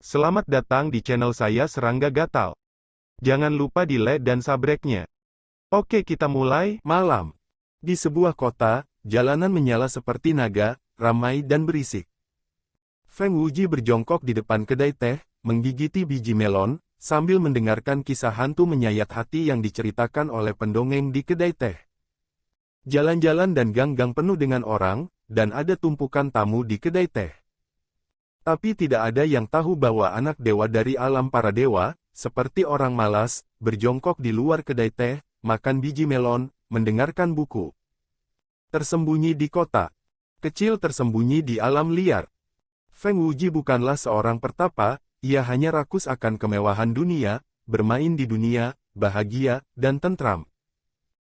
Selamat datang di channel saya Serangga Gatal. Jangan lupa di like dan subscribe-nya. Oke, kita mulai. Malam. Di sebuah kota, jalanan menyala seperti naga, ramai dan berisik. Feng Wuji berjongkok di depan kedai teh, menggigiti biji melon, sambil mendengarkan kisah hantu menyayat hati yang diceritakan oleh pendongeng di kedai teh. Jalan-jalan dan gang-gang penuh dengan orang, dan ada tumpukan tamu di kedai teh. Tapi tidak ada yang tahu bahwa anak dewa dari alam para dewa, seperti orang malas, berjongkok di luar kedai teh, makan biji melon, mendengarkan buku. Tersembunyi di kota. Kecil tersembunyi di alam liar. Feng Wuji bukanlah seorang pertapa, ia hanya rakus akan kemewahan dunia, bermain di dunia, bahagia, dan tentram.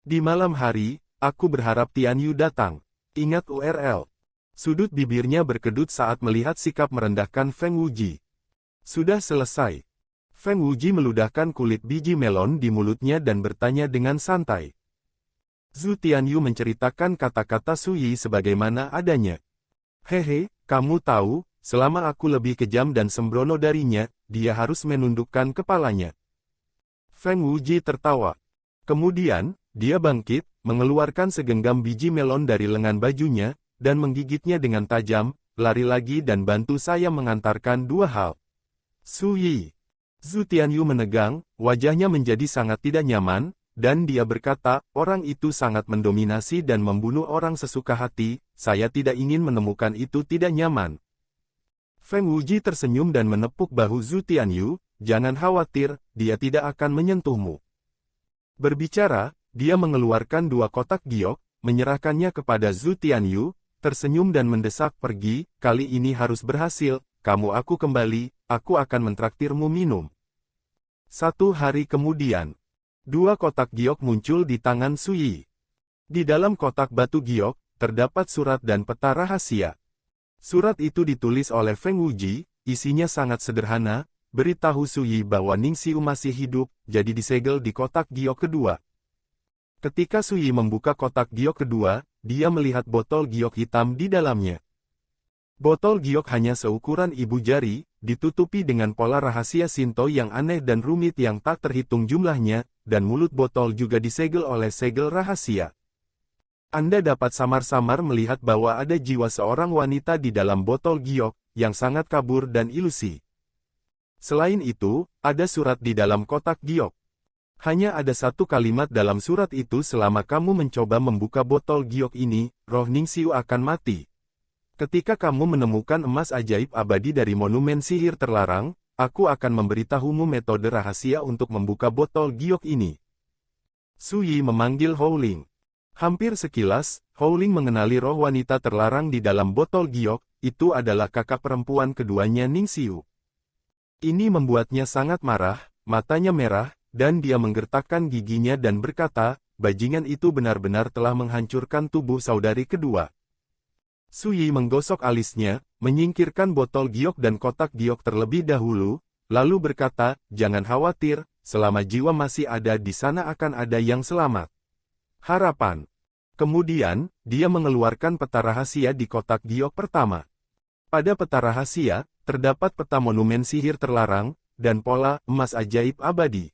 Di malam hari, aku berharap Tian Yu datang. Ingat URL. Sudut bibirnya berkedut saat melihat sikap merendahkan Feng Wuji. Sudah selesai. Feng Wuji meludahkan kulit biji melon di mulutnya dan bertanya dengan santai. Zhu Tianyu menceritakan kata-kata Su Yi sebagaimana adanya. Hehe, kamu tahu, selama aku lebih kejam dan sembrono darinya, dia harus menundukkan kepalanya. Feng Wuji tertawa. Kemudian, dia bangkit, mengeluarkan segenggam biji melon dari lengan bajunya, dan menggigitnya dengan tajam, lari lagi dan bantu saya mengantarkan dua hal. Su Yi. Zhu Tianyu menegang, wajahnya menjadi sangat tidak nyaman, dan dia berkata, orang itu sangat mendominasi dan membunuh orang sesuka hati, saya tidak ingin menemukan itu tidak nyaman. Feng Wuji tersenyum dan menepuk bahu Zhu Tianyu, jangan khawatir, dia tidak akan menyentuhmu. Berbicara, dia mengeluarkan dua kotak giok, menyerahkannya kepada Zhu Tianyu, tersenyum dan mendesak pergi, kali ini harus berhasil, kamu aku kembali, aku akan mentraktirmu minum. 1 hari kemudian, 2 kotak giok muncul di tangan Su Yi. Di dalam kotak batu giok, terdapat surat dan peta rahasia. Surat itu ditulis oleh Feng Wuji, isinya sangat sederhana, beritahu Su Yi bahwa Ningxiu masih hidup, jadi disegel di kotak giok kedua. Ketika Su Yi membuka kotak giok kedua, dia melihat botol giok hitam di dalamnya. Botol giok hanya seukuran ibu jari, ditutupi dengan pola rahasia Shinto yang aneh dan rumit yang tak terhitung jumlahnya, dan mulut botol juga disegel oleh segel rahasia. Anda dapat samar-samar melihat bahwa ada jiwa seorang wanita di dalam botol giok, yang sangat kabur dan ilusi. Selain itu, ada surat di dalam kotak giok. Hanya ada satu kalimat dalam surat itu selama kamu mencoba membuka botol giok ini, roh Ningxiu akan mati. Ketika kamu menemukan emas ajaib abadi dari monumen sihir terlarang, aku akan memberitahumu metode rahasia untuk membuka botol giok ini. Su Yi memanggil Howling. Hampir sekilas, Howling mengenali roh wanita terlarang di dalam botol giok, itu adalah kakak perempuan keduanya Ningxiu. Ini membuatnya sangat marah, matanya merah, dan dia menggertakkan giginya dan berkata, bajingan itu benar-benar telah menghancurkan tubuh saudari kedua. Su Yi menggosok alisnya, menyingkirkan botol giok dan kotak giok terlebih dahulu, lalu berkata, jangan khawatir, selama jiwa masih ada di sana akan ada yang selamat. Harapan. Kemudian, dia mengeluarkan peta rahasia di kotak giok pertama. Pada peta rahasia, terdapat peta monumen sihir terlarang, dan pola emas ajaib abadi.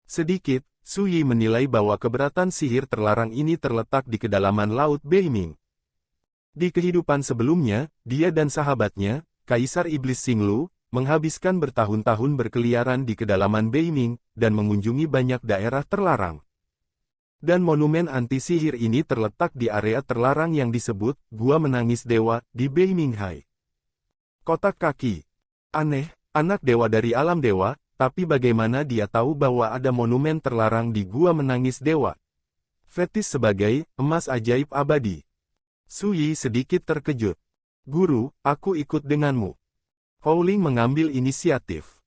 Sedikit, Su Yi menilai bahwa keberatan sihir terlarang ini terletak di kedalaman Laut Beiming. Di kehidupan sebelumnya, dia dan sahabatnya, Kaisar Iblis Xinglu, menghabiskan bertahun-tahun berkeliaran di kedalaman Beiming, dan mengunjungi banyak daerah terlarang. Dan monumen anti-sihir ini terletak di area terlarang yang disebut, Gua Menangis Dewa, di Beiminghai. Kotak kaki. Aneh, anak dewa dari alam dewa, tapi bagaimana dia tahu bahwa ada monumen terlarang di Gua Menangis Dewa? Fetis sebagai emas ajaib abadi. Su Yi sedikit terkejut. Guru, aku ikut denganmu. Howling mengambil inisiatif.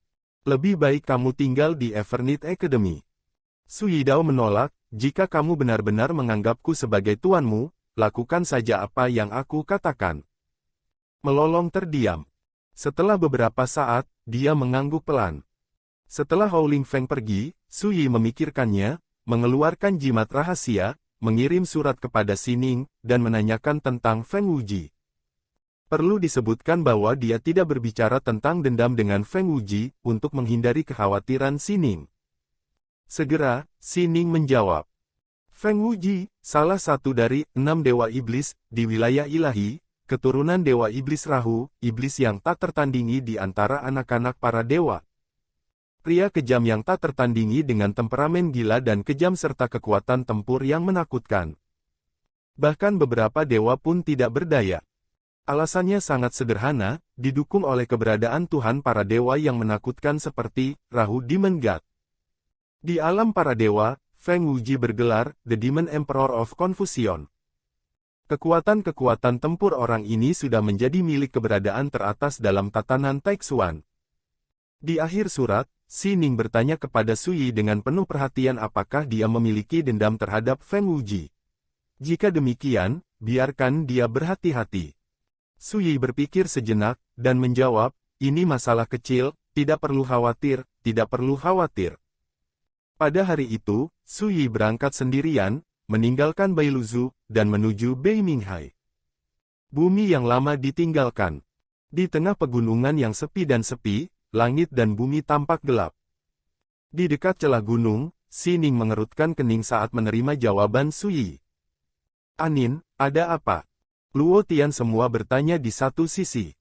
Lebih baik kamu tinggal di Evernight Academy. Su Yidao menolak, jika kamu benar-benar menganggapku sebagai tuanmu, lakukan saja apa yang aku katakan. Melolong terdiam. Setelah beberapa saat, dia mengangguk pelan. Setelah Howling Feng pergi, Su Yi memikirkannya, mengeluarkan jimat rahasia, mengirim surat kepada Sining, dan menanyakan tentang Feng Wuji. Perlu disebutkan bahwa dia tidak berbicara tentang dendam dengan Feng Wuji untuk menghindari kekhawatiran Xining. Segera, Xining menjawab. Feng Wuji, salah satu dari 6 dewa iblis di wilayah ilahi, keturunan dewa iblis Rahu, iblis yang tak tertandingi di antara anak-anak para dewa. Pria kejam yang tak tertandingi dengan temperamen gila dan kejam serta kekuatan tempur yang menakutkan. Bahkan beberapa dewa pun tidak berdaya. Alasannya sangat sederhana, didukung oleh keberadaan Tuhan para dewa yang menakutkan seperti Rahu Demon God. Di alam para dewa, Feng Wuji bergelar The Demon Emperor of Confusion. Kekuatan-kekuatan tempur orang ini sudah menjadi milik keberadaan teratas dalam tatanan Taixuan. Di akhir surat, Xining bertanya kepada Sui dengan penuh perhatian apakah dia memiliki dendam terhadap Feng Wuji. Jika demikian, biarkan dia berhati-hati. Sui berpikir sejenak, dan menjawab, ini masalah kecil, tidak perlu khawatir, tidak perlu khawatir. Pada hari itu, Sui berangkat sendirian, meninggalkan Bailuzu, dan menuju Beiminghai. Bumi yang lama ditinggalkan. Di tengah pegunungan yang sepi dan sepi, langit dan bumi tampak gelap. Di dekat celah gunung, Xining mengerutkan kening saat menerima jawaban Sui. Anin, ada apa? Luo Tian semua bertanya di satu sisi.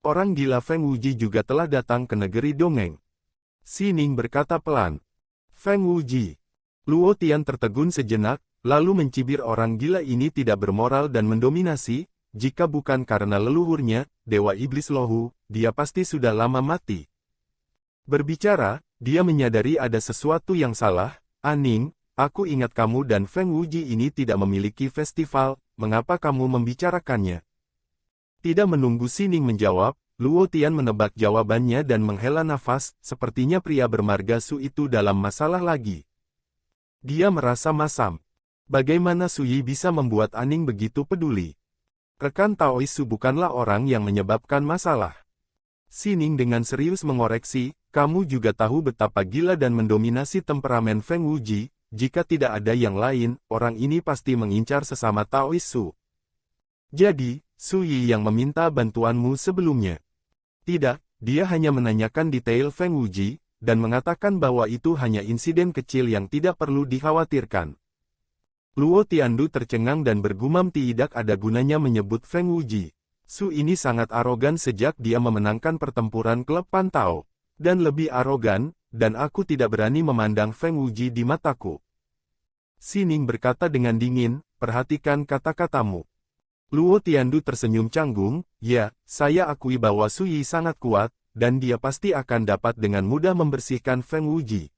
Orang gila Feng Wuji juga telah datang ke negeri dongeng. Xining berkata pelan. Feng Wuji. Luo Tian tertegun sejenak, lalu mencibir orang gila ini tidak bermoral dan mendominasi, jika bukan karena leluhurnya, Dewa Iblis Lohu, dia pasti sudah lama mati. Berbicara, dia menyadari ada sesuatu yang salah. Aning, aku ingat kamu dan Feng Wuji ini tidak memiliki festival. Mengapa kamu membicarakannya? Tidak menunggu Xining menjawab, Luo Tian menebak jawabannya dan menghela nafas, sepertinya pria bermarga Su itu dalam masalah lagi. Dia merasa masam. Bagaimana Sui bisa membuat Aning begitu peduli? Rekan Taois Su bukanlah orang yang menyebabkan masalah. Xining dengan serius mengoreksi, kamu juga tahu betapa gila dan mendominasi temperamen Feng Wuji. Jika tidak ada yang lain, orang ini pasti mengincar sesama Taois Su. Jadi, Sui yang meminta bantuanmu sebelumnya. Tidak, dia hanya menanyakan detail Feng Wuji, dan mengatakan bahwa itu hanya insiden kecil yang tidak perlu dikhawatirkan. Luo Tiandu tercengang dan bergumam tidak ada gunanya menyebut Feng Wuji. Su ini sangat arogan sejak dia memenangkan pertempuran klub Pantao. Dan lebih arogan, dan aku tidak berani memandang Feng Wuji di mataku. Xining berkata dengan dingin, perhatikan kata-katamu. Luo Tiandu tersenyum canggung, ya, saya akui bahwa Sui sangat kuat, dan dia pasti akan dapat dengan mudah membersihkan Feng Wuji.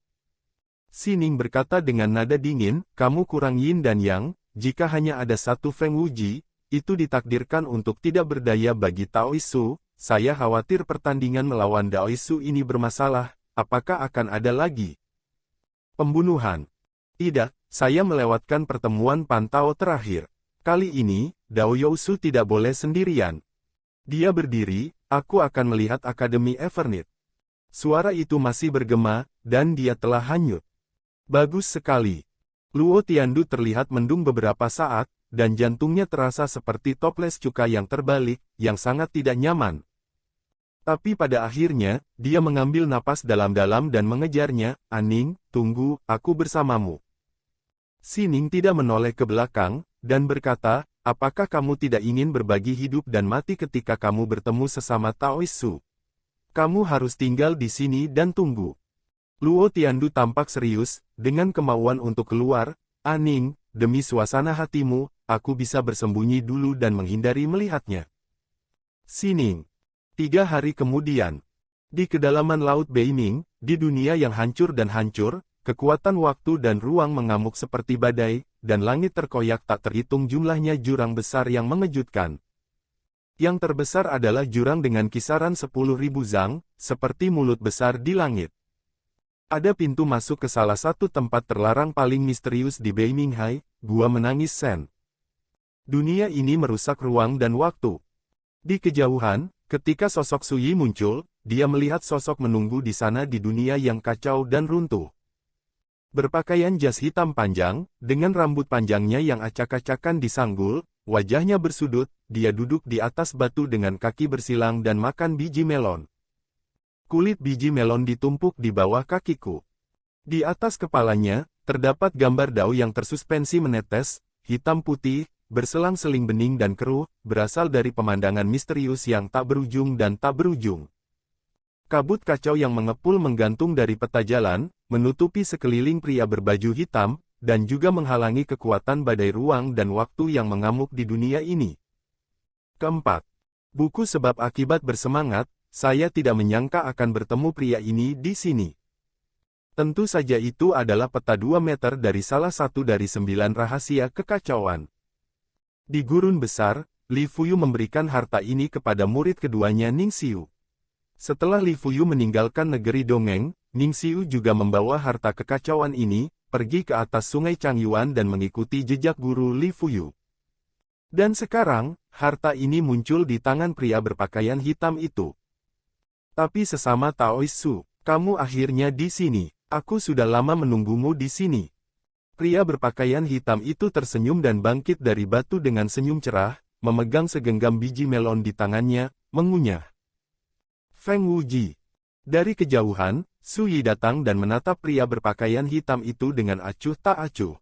Xining berkata dengan nada dingin, kamu kurang yin dan yang, jika hanya ada satu Feng Wuji, itu ditakdirkan untuk tidak berdaya bagi Taois Su. Saya khawatir pertandingan melawan Daois Su ini bermasalah, apakah akan ada lagi pembunuhan? Tidak, saya melewatkan pertemuan pantau terakhir. Kali ini, Dao Yousu tidak boleh sendirian. Dia berdiri, aku akan melihat Akademi Evernit. Suara itu masih bergema, dan dia telah hanyut. Bagus sekali. Luo Tiandu terlihat mendung beberapa saat, dan jantungnya terasa seperti toples cuka yang terbalik, yang sangat tidak nyaman. Tapi pada akhirnya, dia mengambil napas dalam-dalam dan mengejarnya, Aning, tunggu, aku bersamamu. Xining tidak menoleh ke belakang, dan berkata, apakah kamu tidak ingin berbagi hidup dan mati ketika kamu bertemu sesama Taois Su? Kamu harus tinggal di sini dan tunggu. Luo Tiandu tampak serius, dengan kemauan untuk keluar, Aning, demi suasana hatimu, aku bisa bersembunyi dulu dan menghindari melihatnya. Xining. 3 hari kemudian. Di kedalaman Laut Beiming, di dunia yang hancur dan hancur, kekuatan waktu dan ruang mengamuk seperti badai, dan langit terkoyak tak terhitung jumlahnya jurang besar yang mengejutkan. Yang terbesar adalah jurang dengan kisaran 10.000 zang, seperti mulut besar di langit. Ada pintu masuk ke salah satu tempat terlarang paling misterius di Beiminghai, Gua Menangis Sen. Dunia ini merusak ruang dan waktu. Di kejauhan, ketika sosok Sui muncul, dia melihat sosok menunggu di sana di dunia yang kacau dan runtuh. Berpakaian jas hitam panjang, dengan rambut panjangnya yang acak-acakan disanggul, wajahnya bersudut, dia duduk di atas batu dengan kaki bersilang dan makan biji melon. Kulit biji melon ditumpuk di bawah kakiku. Di atas kepalanya, terdapat gambar dao yang tersuspensi menetes, hitam putih, berselang-seling bening dan keruh, berasal dari pemandangan misterius yang tak berujung dan tak berujung. Kabut kacau yang mengepul menggantung dari peta jalan, menutupi sekeliling pria berbaju hitam, dan juga menghalangi kekuatan badai ruang dan waktu yang mengamuk di dunia ini. Keempat, buku sebab akibat bersemangat, saya tidak menyangka akan bertemu pria ini di sini. Tentu saja itu adalah peta 2 meter dari salah satu dari 9 rahasia kekacauan. Di gurun besar, Li Fuyu memberikan harta ini kepada murid keduanya Ning Xiu. Setelah Li Fuyu meninggalkan negeri dongeng, Ning Xiu juga membawa harta kekacauan ini, pergi ke atas sungai Changyuan dan mengikuti jejak guru Li Fuyu. Dan sekarang, harta ini muncul di tangan pria berpakaian hitam itu. Tapi sesama Taoisu, kamu akhirnya di sini. Aku sudah lama menunggumu di sini. Pria berpakaian hitam itu tersenyum dan bangkit dari batu dengan senyum cerah, memegang segenggam biji melon di tangannya, mengunyah. Feng Wuji. Dari kejauhan, Su Yi datang dan menatap pria berpakaian hitam itu dengan acuh tak acuh.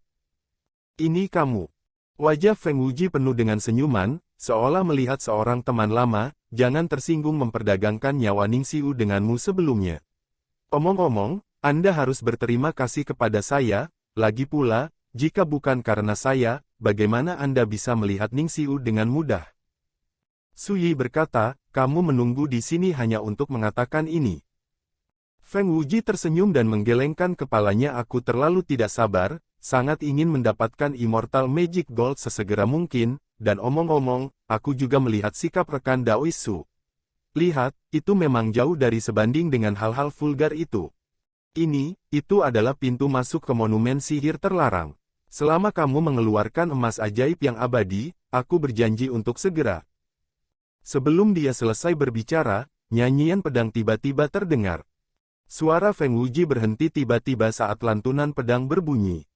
Ini kamu. Wajah Feng Wuji penuh dengan senyuman, seolah melihat seorang teman lama, jangan tersinggung memperdagangkan nyawa Ning Xiu denganmu sebelumnya. Omong-omong, Anda harus berterima kasih kepada saya, lagi pula, jika bukan karena saya, bagaimana Anda bisa melihat Ning Xiu dengan mudah? Su Yi berkata, kamu menunggu di sini hanya untuk mengatakan ini. Feng Wuji tersenyum dan menggelengkan kepalanya. Aku terlalu tidak sabar, sangat ingin mendapatkan Immortal Magic Gold sesegera mungkin, dan omong-omong, aku juga melihat sikap rekan Daoisu. Lihat, itu memang jauh dari sebanding dengan hal-hal vulgar itu. Itu adalah pintu masuk ke monumen sihir terlarang. Selama kamu mengeluarkan emas ajaib yang abadi, aku berjanji untuk segera. Sebelum dia selesai berbicara, nyanyian pedang tiba-tiba terdengar. Suara Feng Wuji berhenti tiba-tiba saat lantunan pedang berbunyi.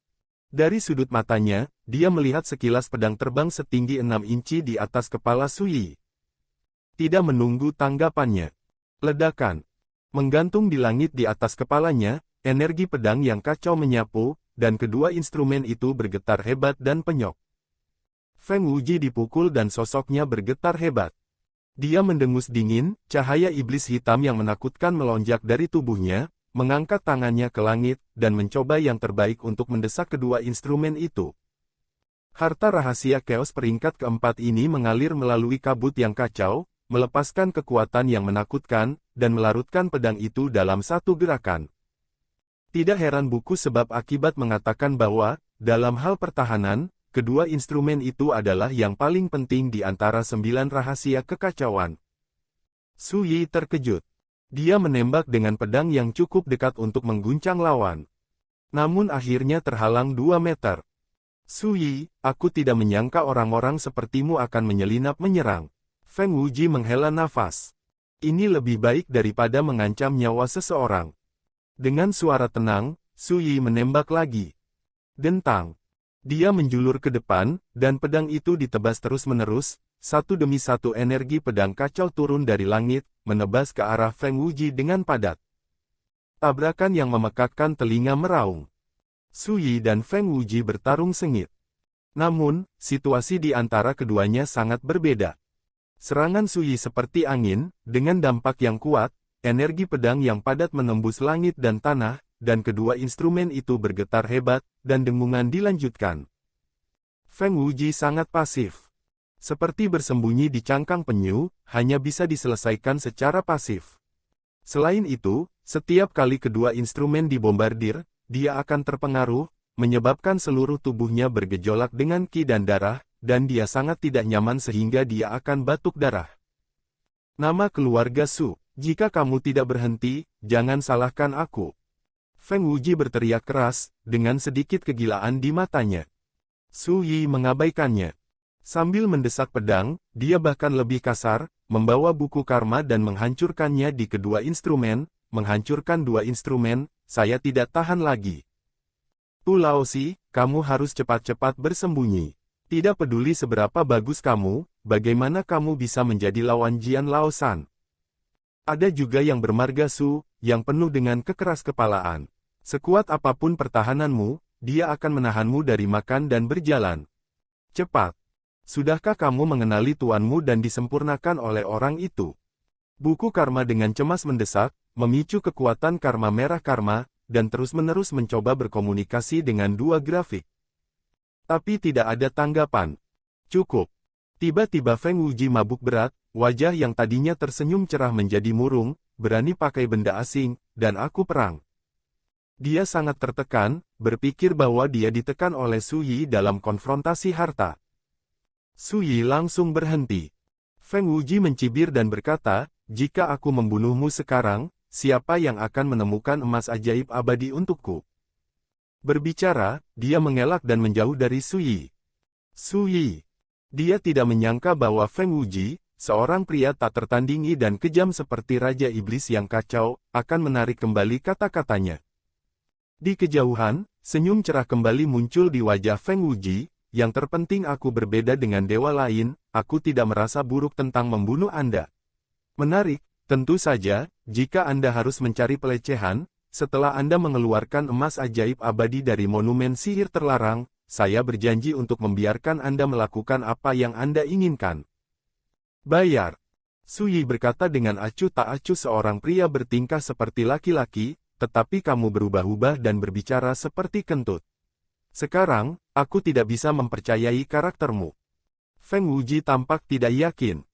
Dari sudut matanya, dia melihat sekilas pedang terbang setinggi 6 inci di atas kepala Su Yi. Tidak menunggu tanggapannya. Ledakan. Menggantung di langit di atas kepalanya, energi pedang yang kacau menyapu, dan kedua instrumen itu bergetar hebat dan penyok. Feng Wuji dipukul dan sosoknya bergetar hebat. Dia mendengus dingin, cahaya iblis hitam yang menakutkan melonjak dari tubuhnya, mengangkat tangannya ke langit, dan mencoba yang terbaik untuk mendesak kedua instrumen itu. Harta rahasia Chaos peringkat keempat ini mengalir melalui kabut yang kacau, melepaskan kekuatan yang menakutkan, dan melarutkan pedang itu dalam satu gerakan. Tidak heran buku sebab akibat mengatakan bahwa, dalam hal pertahanan, kedua instrumen itu adalah yang paling penting di antara 9 rahasia kekacauan. Su Yi terkejut. Dia menembak dengan pedang yang cukup dekat untuk mengguncang lawan. Namun akhirnya terhalang 2 meter. Su Yi, aku tidak menyangka orang-orang sepertimu akan menyelinap menyerang. Feng Wuji menghela nafas. Ini lebih baik daripada mengancam nyawa seseorang. Dengan suara tenang, Su Yi menembak lagi. Dentang. Dia menjulur ke depan, dan pedang itu ditebas terus-menerus, satu demi satu energi pedang kacau turun dari langit, menebas ke arah Feng Wuji dengan padat. Tabrakan yang memekakkan telinga meraung. Su Yi dan Feng Wuji bertarung sengit. Namun, situasi di antara keduanya sangat berbeda. Serangan Su Yi seperti angin, dengan dampak yang kuat, energi pedang yang padat menembus langit dan tanah, dan kedua instrumen itu bergetar hebat, dan dengungan dilanjutkan. Feng Wuji sangat pasif. Seperti bersembunyi di cangkang penyu, hanya bisa diselesaikan secara pasif. Selain itu, setiap kali kedua instrumen dibombardir, dia akan terpengaruh, menyebabkan seluruh tubuhnya bergejolak dengan ki dan darah, dan dia sangat tidak nyaman sehingga dia akan batuk darah. Nama keluarga Su, jika kamu tidak berhenti, jangan salahkan aku. Feng Wuji berteriak keras, dengan sedikit kegilaan di matanya. Su Yi mengabaikannya. Sambil mendesak pedang, dia bahkan lebih kasar, membawa buku karma dan menghancurkannya di kedua instrumen, menghancurkan 2 instrumen, saya tidak tahan lagi. Tu Laozi, kamu harus cepat-cepat bersembunyi. Tidak peduli seberapa bagus kamu, bagaimana kamu bisa menjadi lawan Jian Laosan. Ada juga yang bermarga Su, yang penuh dengan kekeras-kepalaan. Sekuat apapun pertahananmu, dia akan menahanmu dari makan dan berjalan. Cepat. Sudahkah kamu mengenali tuanmu dan disempurnakan oleh orang itu? Buku Karma dengan cemas mendesak, memicu kekuatan karma merah karma, dan terus-menerus mencoba berkomunikasi dengan dua grafik. Tapi tidak ada tanggapan. Cukup. Tiba-tiba Feng Wuji mabuk berat, wajah yang tadinya tersenyum cerah menjadi murung, berani pakai benda asing, dan aku perang. Dia sangat tertekan, berpikir bahwa dia ditekan oleh Su Yi dalam konfrontasi harta. Su Yi langsung berhenti. Feng Wuji mencibir dan berkata, jika aku membunuhmu sekarang, siapa yang akan menemukan emas ajaib abadi untukku? Berbicara, dia mengelak dan menjauh dari Su Yi. Su Yi. Dia tidak menyangka bahwa Feng Wuji, seorang pria tak tertandingi dan kejam seperti Raja Iblis yang kacau, akan menarik kembali kata-katanya. Di kejauhan, senyum cerah kembali muncul di wajah Feng Wuji, yang terpenting aku berbeda dengan dewa lain, aku tidak merasa buruk tentang membunuh Anda. Menarik, tentu saja, jika Anda harus mencari pelecehan, setelah Anda mengeluarkan emas ajaib abadi dari monumen sihir terlarang, saya berjanji untuk membiarkan Anda melakukan apa yang Anda inginkan. Bayar. Su Yi berkata dengan acuh tak acuh seorang pria bertingkah seperti laki-laki, tetapi kamu berubah-ubah dan berbicara seperti kentut. Sekarang, aku tidak bisa mempercayai karaktermu. Feng Wuji tampak tidak yakin.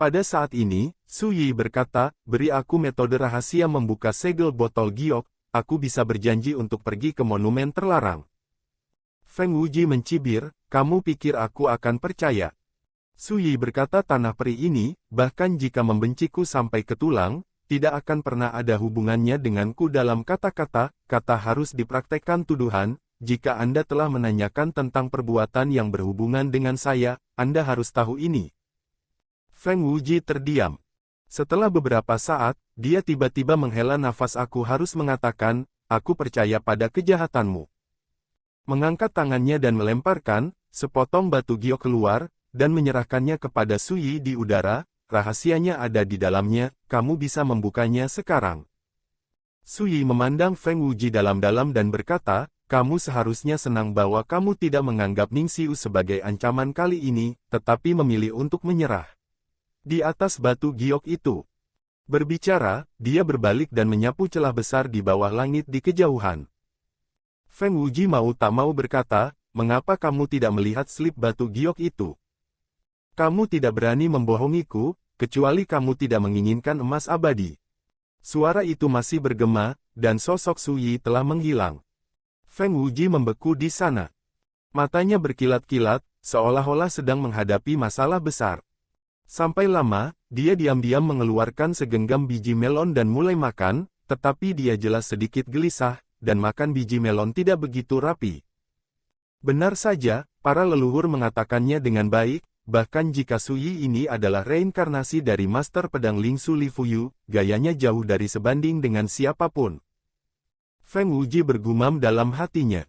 Pada saat ini, Su Yi berkata, beri aku metode rahasia membuka segel botol giok, aku bisa berjanji untuk pergi ke monumen terlarang. Feng Wuji mencibir, kamu pikir aku akan percaya? Su Yi berkata tanah peri ini, bahkan jika membenciku sampai ke tulang, tidak akan pernah ada hubungannya denganku dalam kata-kata, kata harus dipraktekkan tuduhan, jika Anda telah menanyakan tentang perbuatan yang berhubungan dengan saya, Anda harus tahu ini. Feng Wuji terdiam. Setelah beberapa saat, dia tiba-tiba menghela nafas aku harus mengatakan, aku percaya pada kejahatanmu. Mengangkat tangannya dan melemparkan, sepotong batu giok keluar, dan menyerahkannya kepada Su Yi di udara, rahasianya ada di dalamnya, kamu bisa membukanya sekarang. Su Yi memandang Feng Wuji dalam-dalam dan berkata, kamu seharusnya senang bahwa kamu tidak menganggap Ning Xiu sebagai ancaman kali ini, tetapi memilih untuk menyerah. Di atas batu giok itu. Berbicara, dia berbalik dan menyapu celah besar di bawah langit di kejauhan. Feng Wuji mau tak mau berkata, mengapa kamu tidak melihat slip batu giok itu? Kamu tidak berani membohongiku, kecuali kamu tidak menginginkan emas abadi. Suara itu masih bergema, dan sosok Su Yi telah menghilang. Feng Wuji membeku di sana. Matanya berkilat-kilat, seolah-olah sedang menghadapi masalah besar. Sampai lama, dia diam-diam mengeluarkan segenggam biji melon dan mulai makan, tetapi dia jelas sedikit gelisah, dan makan biji melon tidak begitu rapi. Benar saja, para leluhur mengatakannya dengan baik, bahkan jika Su Yi ini adalah reinkarnasi dari Master Pedang Lingsu Li Fuyu, gayanya jauh dari sebanding dengan siapapun. Feng Wuji bergumam dalam hatinya.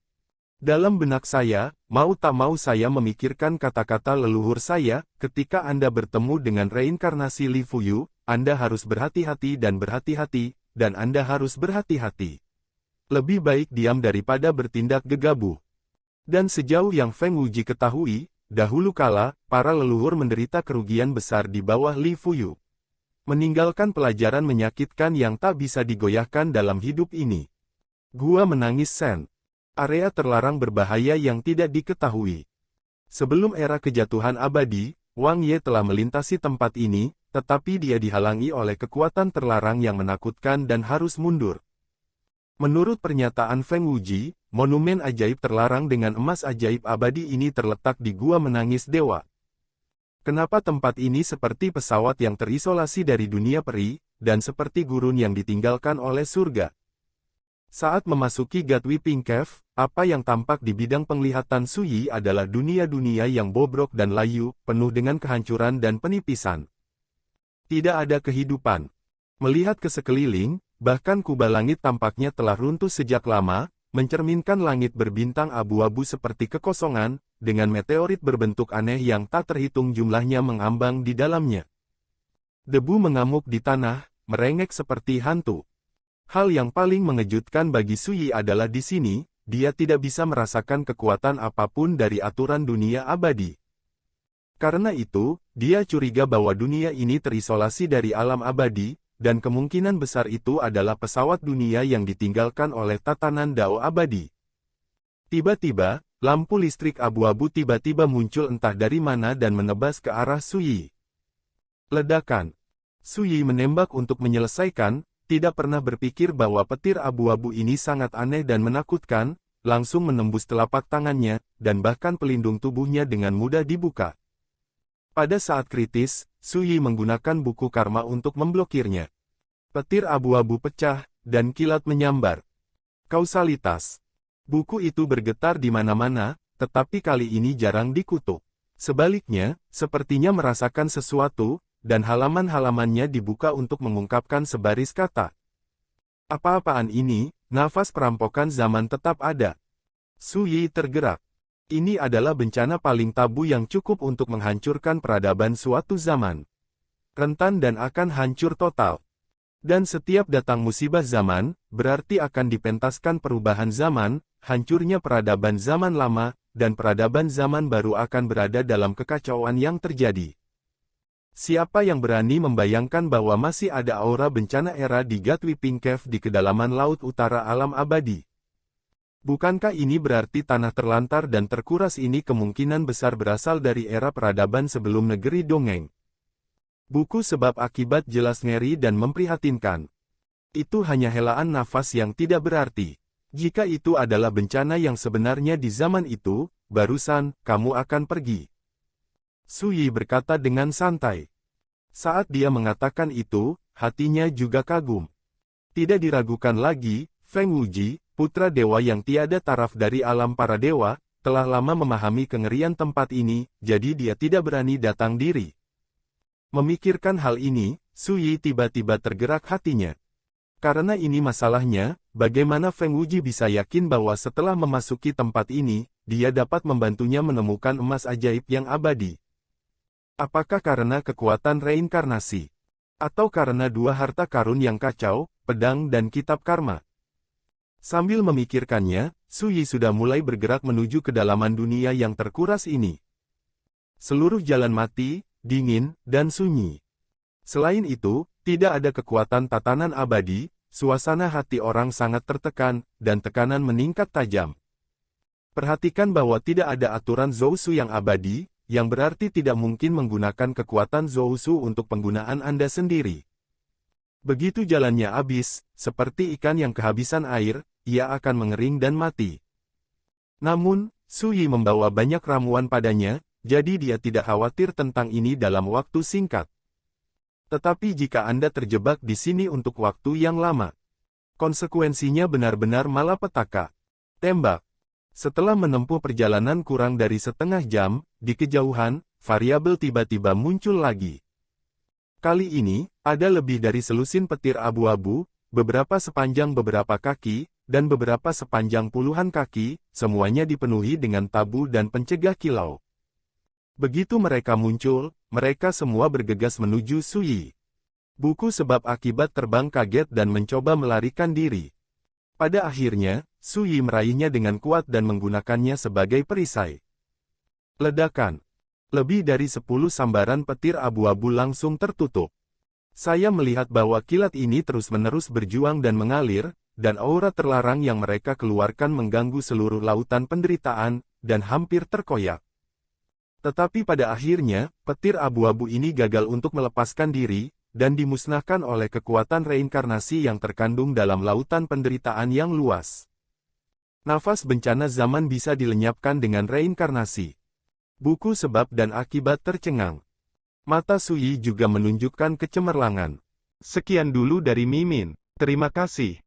Dalam benak saya, mau tak mau saya memikirkan kata-kata leluhur saya, ketika Anda bertemu dengan reinkarnasi Li Fuyu, Anda harus berhati-hati dan berhati-hati, dan Anda harus berhati-hati. Lebih baik diam daripada bertindak gegabah. Dan sejauh yang Feng Wuji ketahui, dahulu kala, para leluhur menderita kerugian besar di bawah Li Fuyu. Meninggalkan pelajaran menyakitkan yang tak bisa digoyahkan dalam hidup ini. Gua menangis Sen. Area terlarang berbahaya yang tidak diketahui. Sebelum era kejatuhan abadi, Wang Ye telah melintasi tempat ini, tetapi dia dihalangi oleh kekuatan terlarang yang menakutkan dan harus mundur. Menurut pernyataan Feng Wuji, monumen ajaib terlarang dengan emas ajaib abadi ini terletak di Gua Menangis Dewa. Kenapa tempat ini seperti pesawat yang terisolasi dari dunia peri, dan seperti gurun yang ditinggalkan oleh surga? Saat memasuki God Weeping Cave, apa yang tampak di bidang penglihatan Su Yi adalah dunia-dunia yang bobrok dan layu, penuh dengan kehancuran dan penipisan. Tidak ada kehidupan. Melihat ke sekeliling, bahkan kubah langit tampaknya telah runtuh sejak lama, mencerminkan langit berbintang abu-abu seperti kekosongan, dengan meteorit berbentuk aneh yang tak terhitung jumlahnya mengambang di dalamnya. Debu mengamuk di tanah, merengek seperti hantu. Hal yang paling mengejutkan bagi Sui adalah di sini, dia tidak bisa merasakan kekuatan apapun dari aturan dunia abadi. Karena itu, dia curiga bahwa dunia ini terisolasi dari alam abadi, dan kemungkinan besar itu adalah pesawat dunia yang ditinggalkan oleh tatanan Dao abadi. Tiba-tiba, lampu listrik abu-abu tiba-tiba muncul entah dari mana dan menebas ke arah Sui. Ledakan. Sui menembak untuk menyelesaikan, tidak pernah berpikir bahwa petir abu-abu ini sangat aneh dan menakutkan, langsung menembus telapak tangannya, dan bahkan pelindung tubuhnya dengan mudah dibuka. Pada saat kritis, Sui menggunakan buku karma untuk memblokirnya. Petir abu-abu pecah, dan kilat menyambar. Kausalitas. Buku itu bergetar di mana-mana, tetapi kali ini jarang dikutuk. Sebaliknya, sepertinya merasakan sesuatu, dan halaman-halamannya dibuka untuk mengungkapkan sebaris kata. Apa-apaan ini, nafas perampokan zaman tetap ada. Sui tergerak. Ini adalah bencana paling tabu yang cukup untuk menghancurkan peradaban suatu zaman. Rentan dan akan hancur total. Dan setiap datang musibah zaman, berarti akan dipentaskan perubahan zaman, hancurnya peradaban zaman lama, dan peradaban zaman baru akan berada dalam kekacauan yang terjadi. Siapa yang berani membayangkan bahwa masih ada aura bencana era di Gateway Cave di kedalaman laut utara alam abadi? Bukankah ini berarti tanah terlantar dan terkuras ini kemungkinan besar berasal dari era peradaban sebelum negeri dongeng? Buku sebab akibat jelas ngeri dan memprihatinkan. Itu hanya helaan nafas yang tidak berarti. Jika itu adalah bencana yang sebenarnya di zaman itu, barusan, kamu akan pergi. Sui berkata dengan santai. Saat dia mengatakan itu, hatinya juga kagum. Tidak diragukan lagi, Feng Wuji, putra dewa yang tiada taraf dari alam para dewa, telah lama memahami kengerian tempat ini, jadi dia tidak berani datang diri. Memikirkan hal ini, Sui tiba-tiba tergerak hatinya. Karena ini masalahnya, bagaimana Feng Wuji bisa yakin bahwa setelah memasuki tempat ini, dia dapat membantunya menemukan emas ajaib yang abadi? Apakah karena kekuatan reinkarnasi? Atau karena dua harta karun yang kacau, pedang dan kitab karma? Sambil memikirkannya, Sui sudah mulai bergerak menuju kedalaman dunia yang terkuras ini. Seluruh jalan mati, dingin, dan sunyi. Selain itu, tidak ada kekuatan tatanan abadi, suasana hati orang sangat tertekan, dan tekanan meningkat tajam. Perhatikan bahwa tidak ada aturan Zousu yang abadi, yang berarti tidak mungkin menggunakan kekuatan Zousu untuk penggunaan Anda sendiri. Begitu jalannya habis, seperti ikan yang kehabisan air, ia akan mengering dan mati. Namun, Sui membawa banyak ramuan padanya, jadi dia tidak khawatir tentang ini dalam waktu singkat. Tetapi jika Anda terjebak di sini untuk waktu yang lama, konsekuensinya benar-benar malapetaka. Tembak. Setelah menempuh perjalanan kurang dari setengah jam, di kejauhan, variabel tiba-tiba muncul lagi. Kali ini, ada lebih dari selusin petir abu-abu, beberapa sepanjang beberapa kaki, dan beberapa sepanjang puluhan kaki, semuanya dipenuhi dengan tabu dan pencegah kilau. Begitu mereka muncul, mereka semua bergegas menuju Sui. Buku sebab akibat terbang kaget dan mencoba melarikan diri. Pada akhirnya, Sui meraihnya dengan kuat dan menggunakannya sebagai perisai. Ledakan. Lebih dari 10 sambaran petir abu-abu langsung tertutup. Saya melihat bahwa kilat ini terus-menerus berjuang dan mengalir, dan aura terlarang yang mereka keluarkan mengganggu seluruh lautan penderitaan, dan hampir terkoyak. Tetapi pada akhirnya, petir abu-abu ini gagal untuk melepaskan diri, dan dimusnahkan oleh kekuatan reinkarnasi yang terkandung dalam lautan penderitaan yang luas. Nafas bencana zaman bisa dilenyapkan dengan reinkarnasi. Buku sebab dan akibat tercengang. Mata Sui juga menunjukkan kecemerlangan. Sekian dulu dari Mimin. Terima kasih.